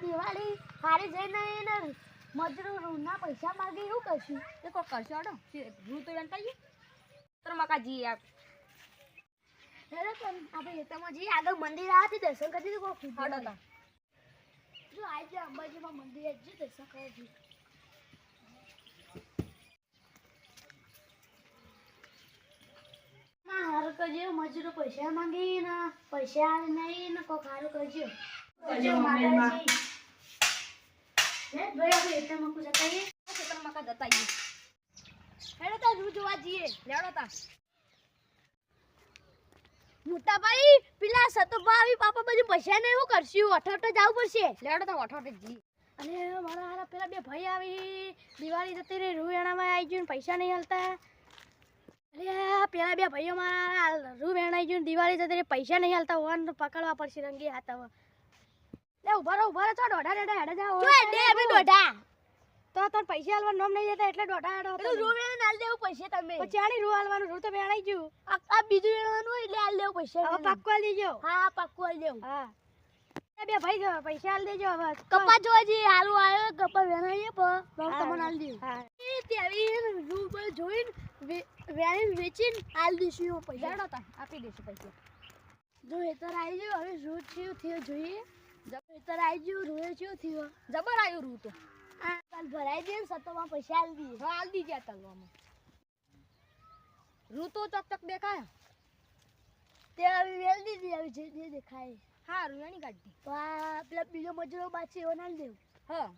દિવાળી હારી જઈને એને મજૂરોના પૈસા માંગે એવું કરશું એ કોક કરશો અડો રૂ તો એન્ટાઈ તર મકાજી યાર હેલો આપણે એતામાં જઈએ આગળ મંદિર આથી દર્શન કરી દીધું કોક હડો તા જો આજે અંબાજીમાં મંદિર જ દર્શન કરવા જઈએ હારું કરજો મજૂરો પૈસા માંગી ને પૈસા નહીં ને કોક હારું કરજો માતાજી ભાઈ આપણે એતામાં કુછ જતાઈએ તર મકા જતાઈએ હેલો તા રૂ જોવા જઈએ લેડો તા મોટા ભાઈ પેલા સતોભાઈ પાપા બધું પૈસા ને એવું કરશું અઠો જવું પડશે લેડો તા વઠો જી અને મારા હારા પેલા બે ભાઈ આવી દિવાળી જતી રહી રૂવેણામાં આવી ગયું પૈસા નહીં હાલતા અરે પેલા બે ભાઈઓ મારા રૂ વેણાઈ ગયું દિવાળી જતી રહી પૈસા નહીં હાલતા હોવાનું પકડવા પડશે રંગી હાથ હવે લે ઉભા રહો છો દોઢા હેડે જાઓ દોઢા તો તને પૈસા હાલવા નોમ નહીં દેતા એટલે દોઢા હેડો તો રૂ વેણા હાલ દેવું પૈસા તમે પછી આની રૂ હાલવાનું રૂ તો વેણાઈ ગયું આ બીજું વેણવાનું હોય એટલે હાલ દેવું પૈસા હવે પાક્કું હાલ દેજો હા પાક્કું હાલ દેવું હા બે ભાઈ પૈસા હાલ દેજો હવે કપા જોવા જઈએ હારું આવ્યો કપા વેણાઈએ પણ તમને હાલ દેવું હા તેવી રૂ પર જોઈને વેણી વેચીને હાલ દઈશું પૈસા લેડો તા આપી દેશું પૈસા જો હેતર આવી ગયું હવે રૂ થયો જોઈએ હેતર આવી ગયું રૂએ થયો જબર આવ્યું રૂ તો આ કાલ ભરાઈ દે સતોમાં પૈસા હાલ દઈએ હા હાલ દી ગયા તલવામાં રૂ તો ચકચક દેખાય તે હવે વેલ દીધી હવે જે દેખાય હા રૂ એની કાઢી તો આ પેલા બીજો મજૂરો બાચી એવો ના દેવું હા